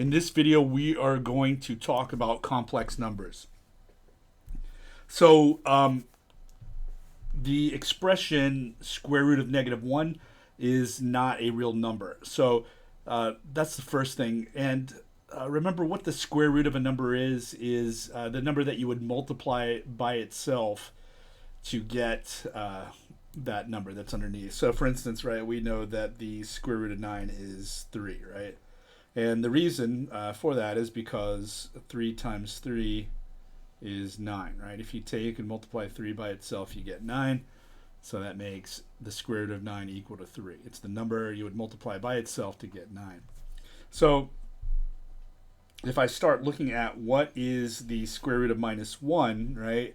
In this video, we are going to talk about complex numbers. So, the expression square root of -1 is not a real number. So, that's the first thing. And remember, what the square root of a number is the number that you would multiply by itself to get that number that's underneath. So, for instance, right, we know that the square root of 9 is 3, right? And the reason for that is because 3 times 3 is 9, right? If you take and multiply 3 by itself, you get 9. So that makes the square root of 9 equal to 3. It's the number you would multiply by itself to get 9. So if I start looking at what is the square root of -1, right?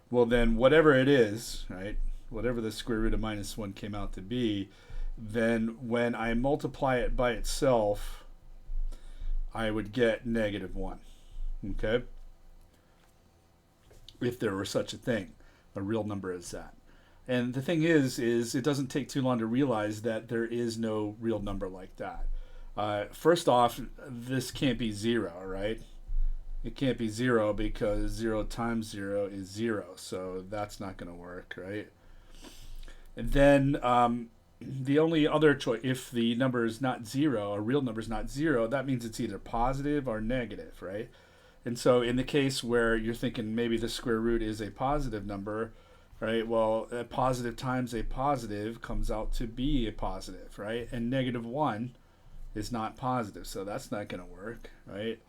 Well, then whatever it is, right? Whatever the square root of -1 came out to be, then when I multiply it by itself, I would get -1, okay? If there were such a thing, a real number is that. And the thing is it doesn't take too long to realize that there is no real number like that. First off, this can't be 0, right? It can't be 0 because 0 times 0 is 0, so that's not going to work, right? And then the only other choice, if the number is not 0, a real number is not 0, that means it's either positive or negative, right? And so in the case where you're thinking maybe the square root is a positive number, right? Well, a positive times a positive comes out to be a positive, right? And -1 is not positive, so that's not going to work, right?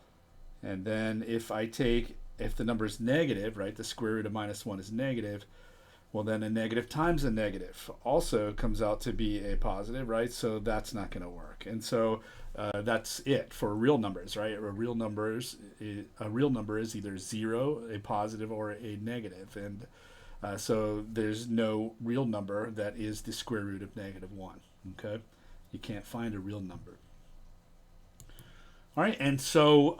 And then if the number is negative, right, the square root of -1 is negative, well, then a negative times a negative also comes out to be a positive, right? So that's not going to work. And so that's it for real numbers, right? A real number is either 0, a positive, or a negative. And so there's no real number that is the square root of -1, okay? You can't find a real number. All right, and so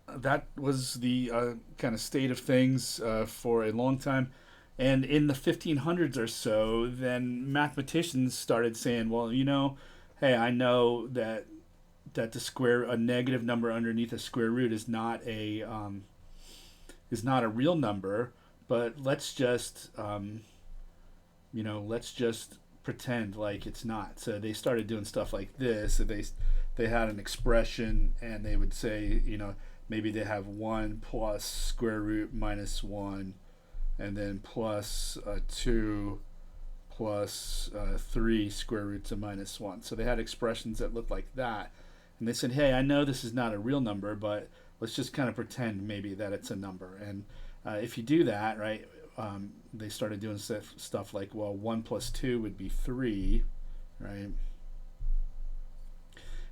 that was the kind of state of things for a long time. And in the 1500s or so, then mathematicians started saying, well, hey, I know that a negative number underneath a square root is not a real number, but let's just pretend like it's not. So they started doing stuff like this. So they had an expression, and they would say, maybe they have 1 plus square root -1, and then plus 2 plus 3 square roots of -1. So they had expressions that looked like that. And they said, hey, I know this is not a real number, but let's just kind of pretend maybe that it's a number. And if you do that, right, they started doing stuff like, well, 1 plus 2 would be 3, right?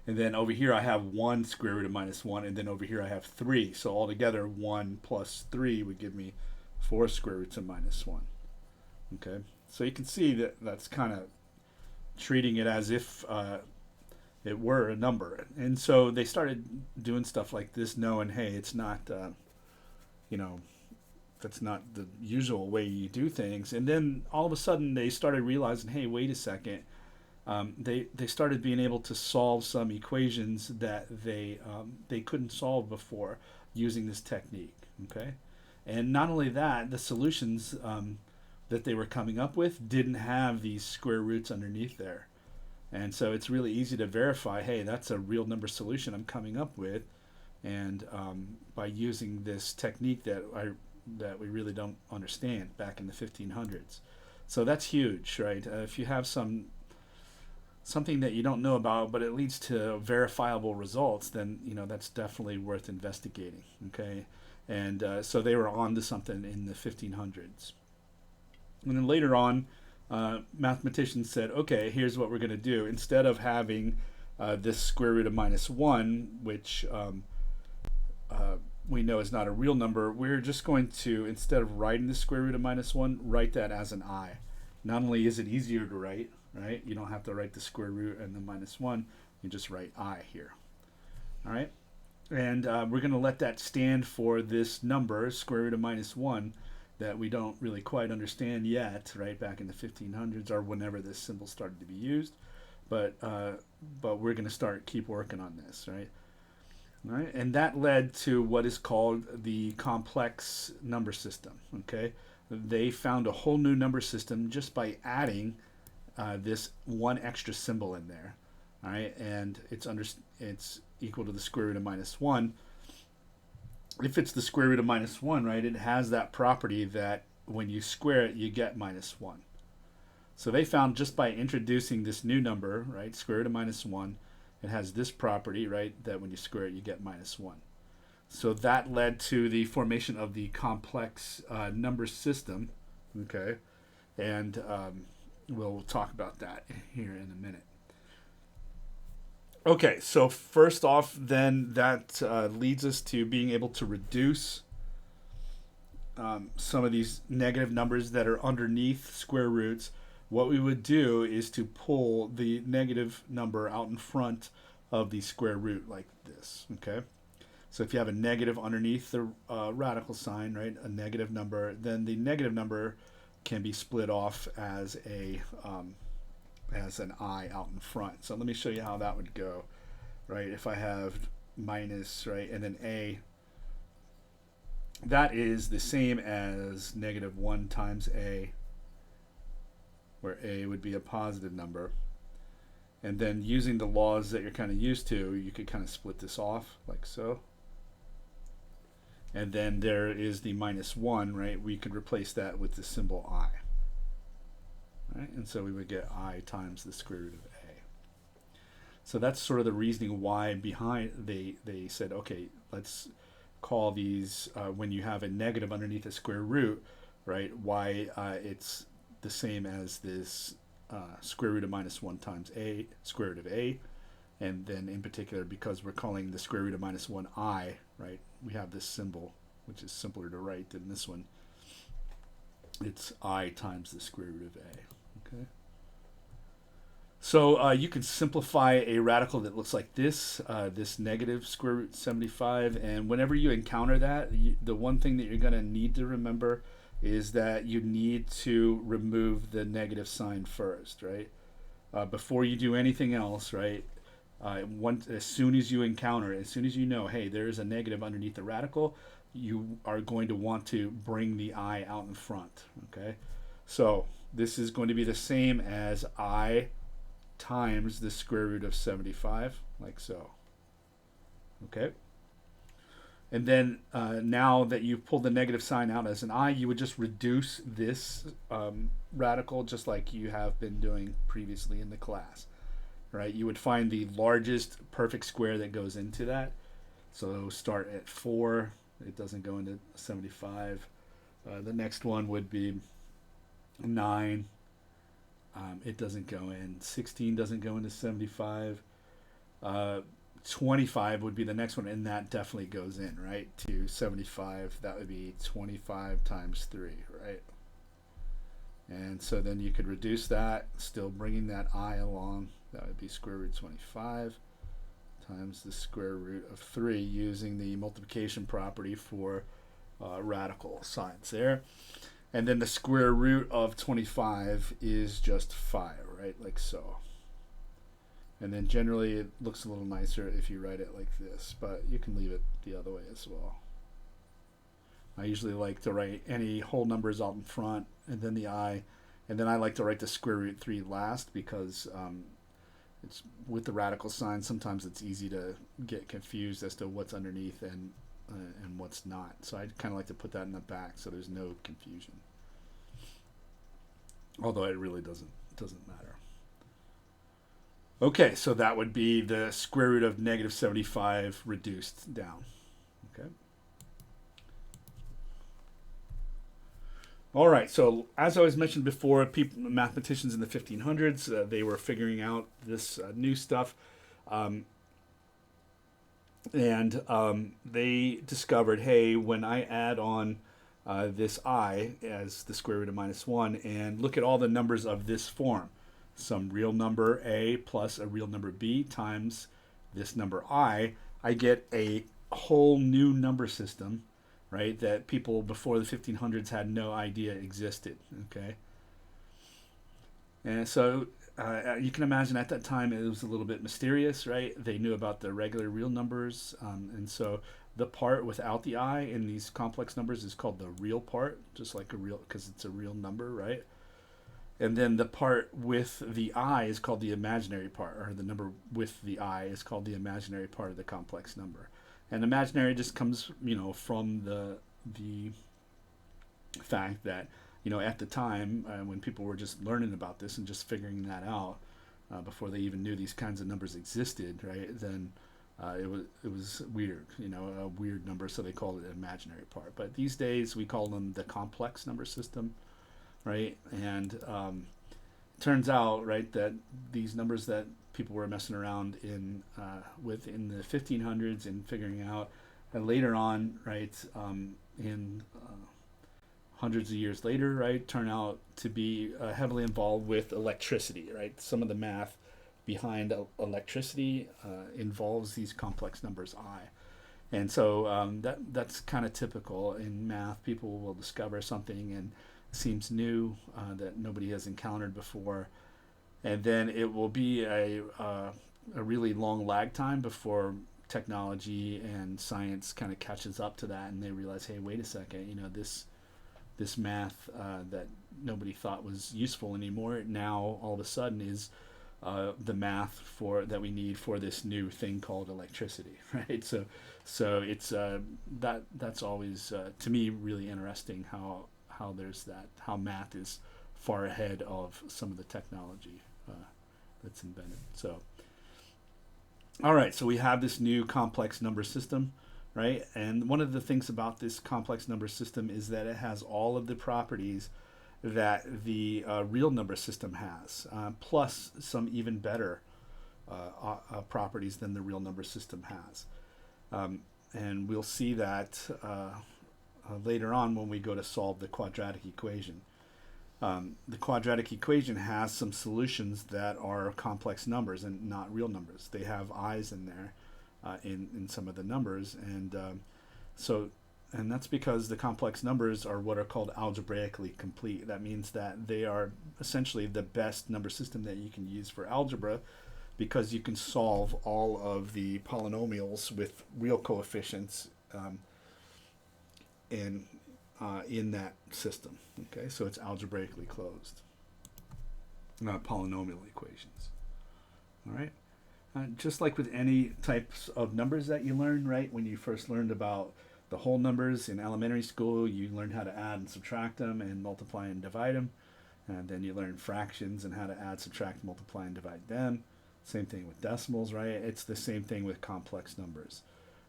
And then over here I have 1 square root of -1, and then over here I have 3. So altogether 1 plus 3 would give me 4 square roots of -1. Okay, so you can see that that's kind of treating it as if it were a number. And so they started doing stuff like this, knowing, hey, it's not, that's not the usual way you do things. And then all of a sudden they started realizing, hey, wait a second. They started being able to solve some equations that they couldn't solve before using this technique. Okay. And not only that, the solutions that they were coming up with didn't have these square roots underneath there. And so it's really easy to verify, hey, that's a real number solution I'm coming up with. And by using this technique that we really don't understand back in the 1500s. So that's huge, right? If you have something that you don't know about, but it leads to verifiable results, then that's definitely worth investigating, okay? And so they were on to something in the 1500s. And then later on, mathematicians said, okay, here's what we're going to do. Instead of having this square root of -1, which we know is not a real number, we're just going to, instead of writing the square root of -1, write that as an I. Not only is it easier to write, right? You don't have to write the square root and the -1. You just write I here. All right? And we're going to let that stand for this number, square root of -1, that we don't really quite understand yet, right, back in the 1500s or whenever this symbol started to be used. But we're going to keep working on this, right? right? And that led to what is called the complex number system. Okay, they found a whole new number system just by adding this one extra symbol in there. All right, and it's equal to the square root of minus one. If it's the square root of minus one, right, it has that property that when you square it, you get minus one. So they found just by introducing this new number, right, square root of minus one, it has this property, right, that when you square it, you get minus one. So that led to the formation of the complex number system, okay, and we'll talk about that here in a minute. Okay, so first off, then that leads us to being able to reduce some of these negative numbers that are underneath square roots. What we would do is to pull the negative number out in front of the square root like this, okay? So if you have a negative underneath the radical sign, right, a negative number, then the negative number can be split off as an I out in front. So let me show you how that would go, right? If I have minus, right, and then A, that is the same as negative 1 times A, where A would be a positive number. And then using the laws that you're kind of used to, you could kind of split this off like so. And then there is the minus 1, right? We could replace that with the symbol I. Right? And so we would get I times the square root of A. So that's sort of the reasoning why behind they said, okay, let's call these, when you have a negative underneath a square root, right, why it's the same as this square root of minus 1 times A, square root of A. And then in particular, because we're calling the square root of minus 1 I, right, we have this symbol, which is simpler to write than this one. It's I times the square root of A. Okay. So you can simplify a radical that looks like this, this negative square root 75. And whenever you encounter that, the one thing that you're going to need to remember is that you need to remove the negative sign first, right? Before you do anything else, right? As soon as you encounter it, as soon as you know, hey, there's a negative underneath the radical, you are going to want to bring the I out in front, okay? So this is going to be the same as I times the square root of 75, like so, okay? And then now that you've pulled the negative sign out as an I, you would just reduce this radical just like you have been doing previously in the class. Right, you would find the largest perfect square that goes into that. So start at 4. It doesn't go into 75. The next one would be 9. It doesn't go in. 16 doesn't go into 75. 25 would be the next one, and that definitely goes in, right, to 75. That would be 25 times 3, right? And so then you could reduce that, still bringing that I along. That would be square root 25 times the square root of 3 using the multiplication property for radical signs there. And then the square root of 25 is just 5, right, like so. And then generally it looks a little nicer if you write it like this, but you can leave it the other way as well. I usually like to write any whole numbers out in front and then the I, and then I like to write the square root 3 last because it's with the radical sign, sometimes it's easy to get confused as to what's underneath and what's not. So I kind of like to put that in the back so there's no confusion. Although it really doesn't matter. Okay, so that would be the square root of negative 75 reduced down. Okay. All right, so as I was mentioned before, mathematicians in the 1500s, they were figuring out this new stuff. And they discovered, hey, when I add on this I as the square root of minus 1 and look at all the numbers of this form, some real number A plus a real number B times this number I get a whole new number system, right, that people before the 1500s had no idea existed, okay? And so you can imagine at that time it was a little bit mysterious, right? They knew about the regular real numbers, and so the part without the I in these complex numbers is called the real part, just like a real, because it's a real number, right? And then the part with the I is called the imaginary part, or the number with the I is called the imaginary part of the complex number. And imaginary just comes, from the fact that, at the time when people were just learning about this and just figuring that out before they even knew these kinds of numbers existed, right? Then it was weird, a weird number, so they called it an imaginary part. But these days we call them the complex number system, right? And turns out, right, that these numbers that people were messing around with in the 1500s and figuring out, and later on, right, in hundreds of years later, right, turn out to be heavily involved with electricity, right? Some of the math behind electricity involves these complex numbers I. And so that's kind of typical in math. People will discover something and seems new that nobody has encountered before, and then it will be a really long lag time before technology and science kind of catches up to that, and they realize, hey, wait a second, this math that nobody thought was useful anymore now all of a sudden is the math that we need for this new thing called electricity, right? So it's that's always to me really interesting how there's how math is far ahead of some of the technology that's invented. So all right, so we have this new complex number system, right? And one of the things about this complex number system is that it has all of the properties that the real number system has, plus some even better properties than the real number system has. And we'll see that later on when we go to solve the quadratic equation. The quadratic equation has some solutions that are complex numbers and not real numbers. They have i's in there in some of the numbers, and and that's because the complex numbers are what are called algebraically complete. That means that they are essentially the best number system that you can use for algebra, because you can solve all of the polynomials with real coefficients in that system. Okay, so it's algebraically closed. Not polynomial equations. All right. Just like with any types of numbers that you learn, right? When you first learned about the whole numbers in elementary school, you learned how to add and subtract them and multiply and divide them. And then you learn fractions and how to add, subtract, multiply, and divide them. Same thing with decimals, right? It's the same thing with complex numbers,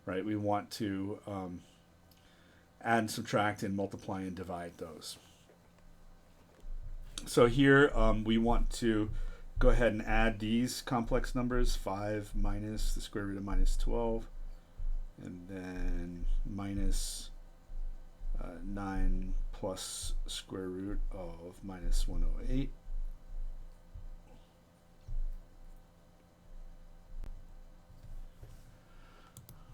right? We want to add and subtract and multiply and divide those. So here we want to go ahead and add these complex numbers, 5 minus the square root of minus 12, and then minus 9 plus square root of minus 108.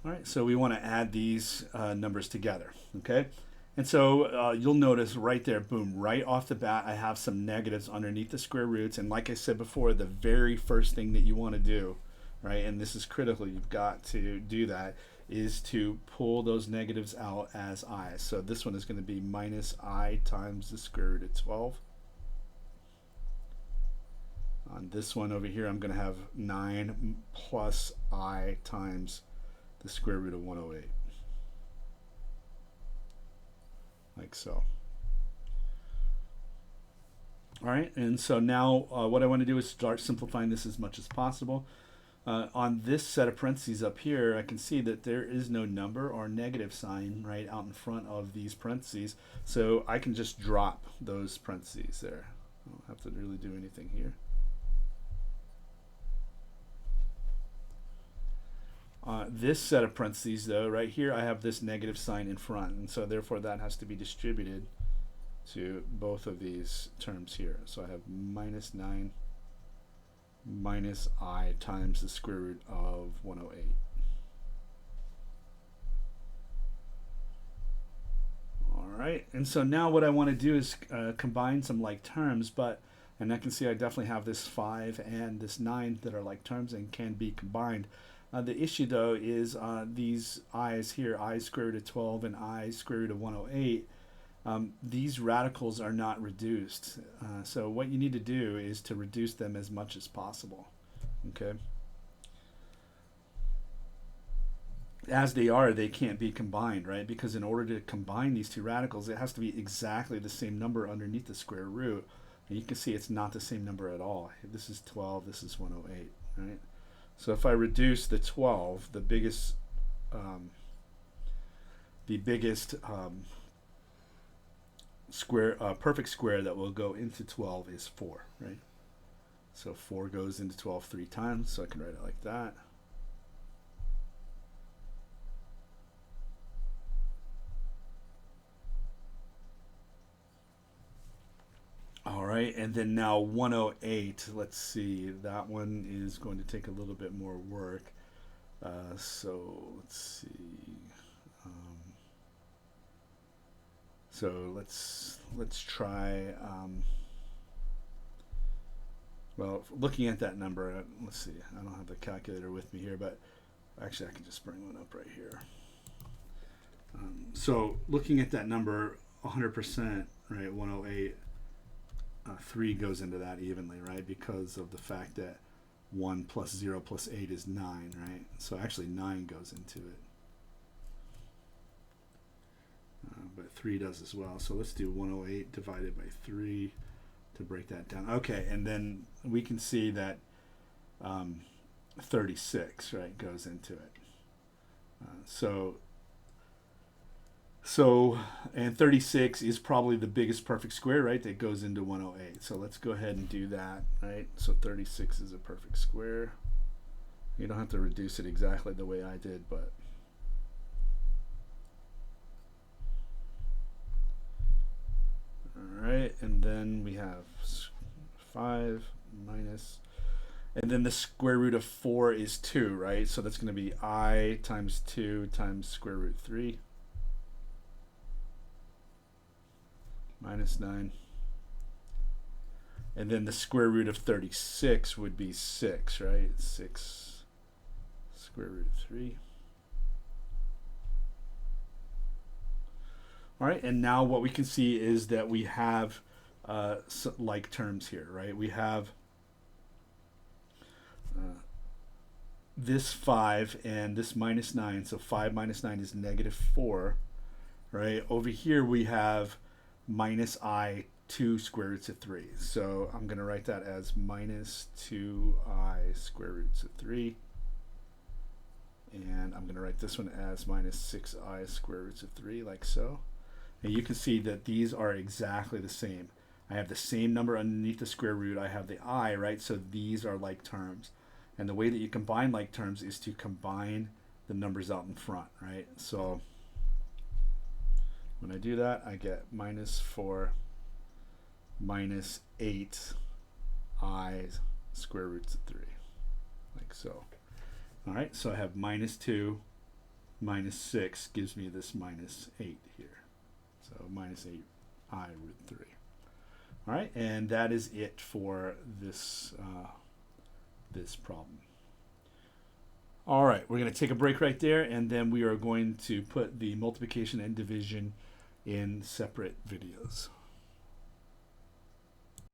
All right, so we want to add these numbers together, okay? And so you'll notice right there, boom, right off the bat, I have some negatives underneath the square roots. And like I said before, the very first thing that you want to do, right, and this is critical, you've got to do that, is to pull those negatives out as i's. So this one is going to be minus I times the square root of 12. On this one over here, I'm going to have 9 plus I times the square root of 108. Like so. All right, and so now what I want to do is start simplifying this as much as possible. On this set of parentheses up here, I can see that there is no number or negative sign right out in front of these parentheses, so I can just drop those parentheses there. I don't have to really do anything here. This set of parentheses, though, right here, I have this negative sign in front, and so therefore that has to be distributed to both of these terms here. So I have minus 9 minus I times the square root of 108. All right, and so now what I want to do is combine some like terms, but And I can see I definitely have this 5 and this 9 that are like terms and can be combined. The issue though is these i's here, I square root of 12 and I square root of 108, these radicals are not reduced. So what you need to do is to reduce them as much as possible. Okay. As they are, they can't be combined, right? Because in order to combine these two radicals, it has to be exactly the same number underneath the square root. And you can see it's not the same number at all. This is 12, this is 108, right? So if I reduce the 12, the biggest perfect square that will go into 12 is 4, right? So 4 goes into 12 3 times, so I can write it like that. All right, and then now 108, let's see, that one is going to take a little bit more work. So let's see. So let's try. Well, looking at that number, let's see. I don't have the calculator with me here, but actually I can just bring one up right here. So looking at that number, 100%, right? 108. 3 goes into that evenly, right? Because of the fact that 1 plus 0 plus 8 is 9, right? So actually 9 goes into it. But 3 does as well. So let's do 108 divided by 3 to break that down. Okay, and then we can see that 36, right, goes into it. And 36 is probably the biggest perfect square, right, that goes into 108. So let's go ahead and do that, right? So 36 is a perfect square. You don't have to reduce it exactly the way I did, but all right, and then we have 5 minus, and then the square root of 4 is 2, right? So that's going to be I times 2 times square root 3. Minus 9. And then the square root of 36 would be 6, right? 6 square root 3. All right, and now what we can see is that we have like terms here, right? We have this 5 and this minus 9. So 5 minus 9 is negative 4, right? Over here we have minus I 2 square roots of 3. So I'm going to write that as minus 2I square roots of 3. And I'm going to write this one as minus 6I square roots of 3, like so. And you can see that these are exactly the same. I have the same number underneath the square root. I have the I, right? So these are like terms. And the way that you combine like terms is to combine the numbers out in front, right? So when I do that, I get minus 4 minus 8 I square roots of 3, like so. All right, so I have minus 2 minus 6 gives me this minus 8 here. So minus 8 I root 3. All right, and that is it for this, this problem. All right, we're going to take a break right there, and then we are going to put the multiplication and division in separate videos.